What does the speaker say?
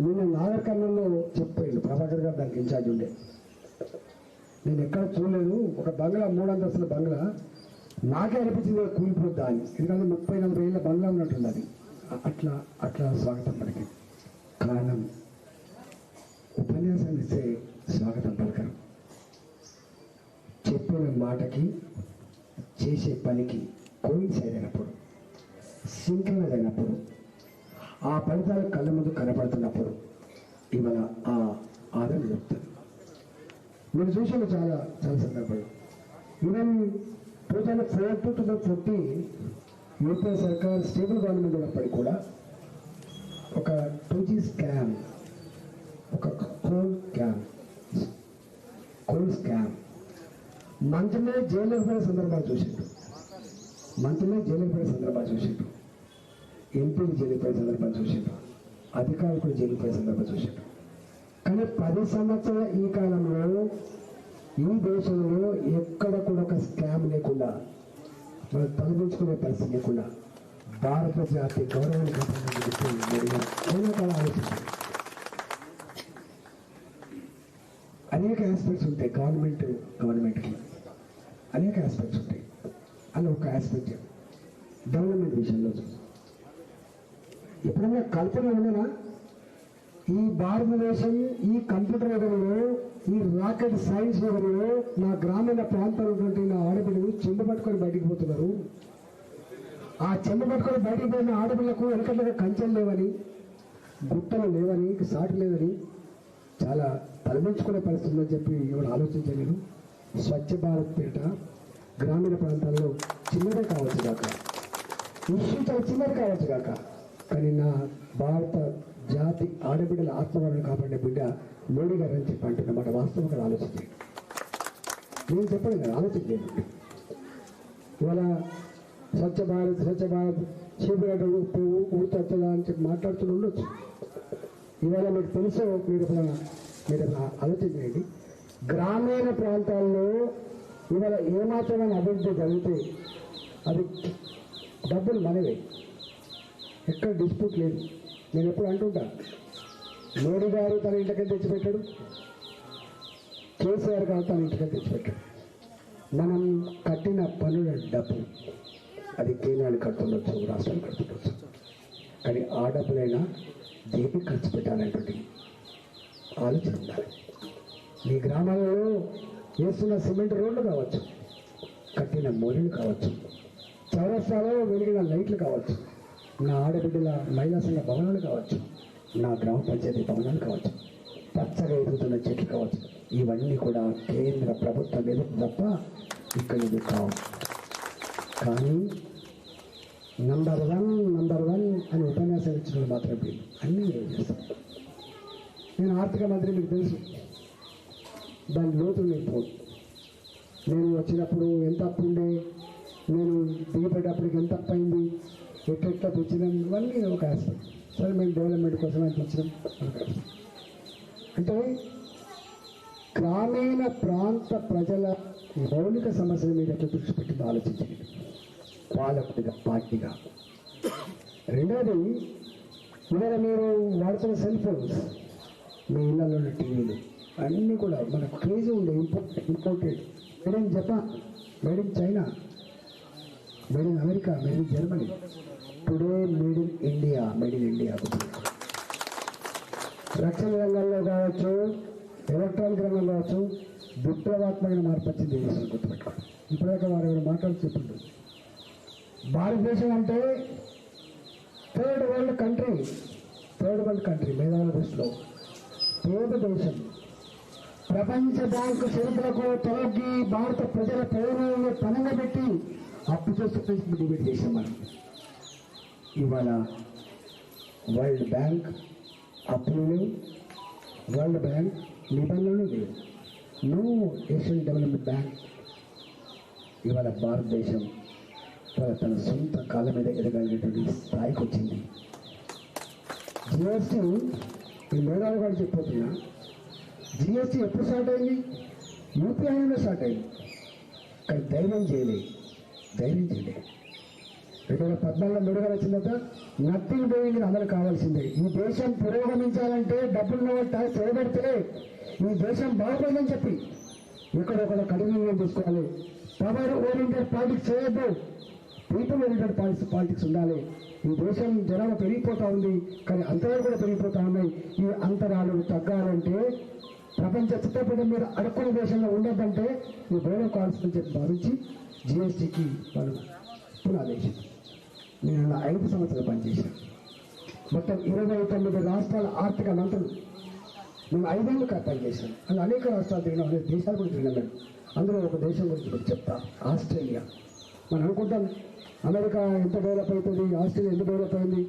నిన్న నాగర్ కర్నూలులో చెప్పాడు ప్రభాకర్ గారు, దానికి ఇన్ఛార్జ్ ఉండే. నేను ఎక్కడ చూడలేదు, ఒక బంగ్లా 3 అంతస్తుల బంగ్లా నాకే అనిపించింది కూలిపోద్దా అని. ఎందుకంటే 30-40 ఏళ్ళ బంగ్లా ఉన్నట్టుంది అది. అట్లా అట్లా స్వాగతం పలికి కారణం ఉపన్యాసం ఇస్తే స్వాగతం పలకరు. చెప్పిన మాటకి చేసే పనికి కోయిన్సైడ్ అయినప్పుడు, సింక్రనైజ్ అయినప్పుడు, ఆ ఫలితాలు కళ్ళ ముందు కనపడుతున్నప్పుడు ఇవాళ ఆ ఆదరణ చెప్తారు. మీరు చూసాను చాలా చాలా సందర్భాలు. ఈవెన్ 2004 to 2014 యూపీఏ సర్కార్ స్టేబుల్ గవర్నమెంట్ ఉన్నప్పటికీ కూడా ఒక 2G స్కామ్, ఒక కోల్ స్కామ్ మంత్రినే జైలుకి పోయే సందర్భాలు చూసిండు, ఎంపీలు జైలుకి పోయే సందర్భాలు చూసిండు, అధికారులు కూడా జైలుకి పోయే సందర్భాలు చూసిండు. కానీ 10 సంవత్సరాల ఈ కాలంలో ఈ దేశంలో ఎక్కడ కూడా ఒక స్కామ్ లేకుండా, మనం తలదించుకునే పరిస్థితి లేకుండా భారత జాతి గౌరవాన్ని ఆలోచించారు. అనేక ఆస్పెక్ట్స్ ఉంటాయి గవర్నమెంట్కి అనేక ఆస్పెక్ట్స్ ఉంటాయి. అలా ఒక ఆస్పెక్ట్ డెవలప్మెంట్ విషయంలో ఎప్పుడైనా కల్పన ఉండనా? ఈ భారతదేశం ఈ కంప్యూటర్ యుగంలో, ఈ రాకెట్ సైన్స్ యుగంలో నా గ్రామీణ ప్రాంతాల్లో ఉన్నటువంటి నా ఆడపిల్లలు చెంబు పట్టుకొని బయటికి పోతున్నారు. ఆ చెంబు పట్టుకొని బయటికి పోయిన ఆడపిల్లకు వెనకట్లుగా కంచెలు లేవని, గుట్టలు లేవని, సాటి లేదని చాలా తలదించుకునే పరిస్థితి ఉందని చెప్పి ఇవాళ ఆలోచించలేదు. స్వచ్ఛ భారత్ పేట గ్రామీణ ప్రాంతాల్లో చిన్నదే కావచ్చు కాక, ఇష్యూ చాలా చిన్నది కావచ్చు కాక, కానీ నా భారత జాతి ఆడబిడ్డల ఆత్మగౌరవం కాపాడే బిడ్డ మోడీ గారు అని చెప్పి అంటున్నమాట. వాస్తవంగా ఆలోచించండి. నేను చెప్పండి కదా, ఆలోచించలేదు. ఇవాళ స్వచ్ఛ భారత్ చీపుగడ్డ ఊరుతుందా అని చెప్పి మాట్లాడుతూ ఉండొచ్చు. ఇవాళ మీకు తెలుసు, మీరు ఆలోచించండి. గ్రామీణ ప్రాంతాల్లో ఇవాళ ఏమాత్రమైన అభివృద్ధి జరిగితే అది డబ్బులు మనవే, ఎక్కడ డిస్ప్యూట్ లేదు. నేను ఎప్పుడు అంటుంటా, మోడీ గారు తన ఇంటికి తెచ్చిపెట్టాడు, కేసీఆర్ గారు తన ఇంటికి తెచ్చిపెట్టాడు. మనం కట్టిన పన్నుల డబ్బు అది కేంద్రాలు కడుతుండొచ్చు, రాష్ట్రాలు కడుతుండొచ్చు, కానీ ఆ డబ్బులైనా దేనికి ఖర్చు పెట్టాలనేటువంటి ఆలోచన ఉండాలి. మీ గ్రామాలలో వేస్తున్న సిమెంట్ రోడ్లు కావచ్చు, కట్టిన మోరీలు కావచ్చు, చౌరస్తాలో వెలిగిన లైట్లు కావచ్చు, నా ఆడబిడ్డల మహిళా సంఘ భవనాలు కావచ్చు, నా గ్రామ పంచాయతీ భవనాలు కావచ్చు, పచ్చగా ఎదుగుతున్న చెట్లు కావచ్చు, ఇవన్నీ కూడా కేంద్ర ప్రభుత్వం మీద తప్ప ఇక్కడ ఇది కావు. కానీ నంబర్ వన్ అని ఉపన్యాసం ఇచ్చిన మాత్రమే అన్నీ చేస్తాను. నేను ఆర్థిక మంత్రి, మీకు తెలుసు, దాని లోతు నేను నేను వచ్చినప్పుడు ఎంత అప్పు ఉండే, నేను దిగిపోయేటప్పటికి ఎంత అప్పు అయింది, ఎట్లా తెచ్చినాం, ఇవన్నీ ఒక ఆస్పెక్ట్. సరే, మేము డెవలప్మెంట్ కోసం అని తెచ్చినాం. అంటే గ్రామీణ ప్రాంత ప్రజల మౌలిక సమస్యల మీద ఎట్లా దృష్టి పెట్టిందో ఆలోచించండి, పాలకుడిగా, పార్టీగా. రెండవది, ఇవాళ మీరు వాడుతున్న సెల్ ఫోన్స్, మీ ఇళ్ళలో ఉన్న టీవీలు అన్నీ కూడా మనకు క్రేజీ ఉండే imported, made in Japan, made in China, made in America, made in Germany. Today made in India. రక్షణ రంగంలో కావచ్చు, ఎలక్ట్రానిక్ రంగంలో కావచ్చు, విప్లవాత్మకమైన మార్పు వచ్చింది ఈ దేశం, గుర్తుపెట్టుకోండి. ఇప్పటిదాకా వారు ఎవరు మాట్లాడి చెప్పిండు, భారతదేశం అంటే థర్డ్ వరల్డ్ కంట్రీ, మేధావుల దృష్టిలో పేద దేశం. ప్రపంచ బ్యాంకు షరతులకు తొలగి భారత ప్రజల ప్రయోజనాలను పనంగా పెట్టి అప్పు చేస్తూ డిబేట్ చేసాం మనం. ఇవాళ వరల్డ్ బ్యాంక్ అప్పులు లేవు, వరల్డ్ బ్యాంక్ నిబంధనలు లేవు, నో ఏషియన్ డెవలప్మెంట్ బ్యాంక్. ఇవాళ భారతదేశం తన సొంత కాళ్ళ మీద ఎదగలిగేటువంటి స్థాయికి వచ్చింది. జిఎస్టీ, ఈ మేధావి గారు చెప్పిపోతున్నా, జిఎస్టీ ఎప్పుడు స్టార్ట్ అయింది? యూపీఐలో స్టార్ట్ అయింది. కానీ ధైర్యం చేయలేదు. 2014 మేడ గారు వచ్చిన తర్వాత నథింగ్ డూయింగ్ అమలు కావాల్సిందే. ఈ దేశం పురోగమించాలంటే డబ్బులు ట్యాక్స్ చేయబడితే ఈ దేశం బాగుపడదని చెప్పి ఎక్కడొక్కడ కఠినంగా తీసుకోవాలి. పవర్ ఓరియంటెడ్ పాలిటిక్స్ చేయొద్దు, పీపుల్ ఓరియంటెడ్ పాలిటిక్స్ ఉండాలి. ఈ దేశం జనాభా పెరిగిపోతూ ఉంది, కానీ అంతరాలు కూడా పెరిగిపోతూ ఉన్నాయి. ఈ అంతరాలు తగ్గాలంటే ప్రపంచ చిత్రపటం మీద అడుక్కునే దేశంలో ఉండొద్దంటే ఈ బోర్డ్ ఆఫ్ కాల్స్ అని చెప్పి భావించి జిఎస్టీకి వాళ్ళు పునాదేశం. నేను అలా 5 సంవత్సరాలు పనిచేశాను. మొత్తం 29 రాష్ట్రాల ఆర్థిక మంత్రులు మేము 5 ఏళ్ళు పనిచేశాను. అందులో అనేక రాష్ట్రాలు తిరిగినాం, అనేక దేశాలు కూడా తిరిగినాం. అందులో ఒక దేశం గురించి మీకు చెప్తా, ఆస్ట్రేలియా. మనం అనుకుంటాం అమెరికా ఎంత డెవలప్ అవుతుంది, ఆస్ట్రేలియా ఎంత డెవలప్ అయింది.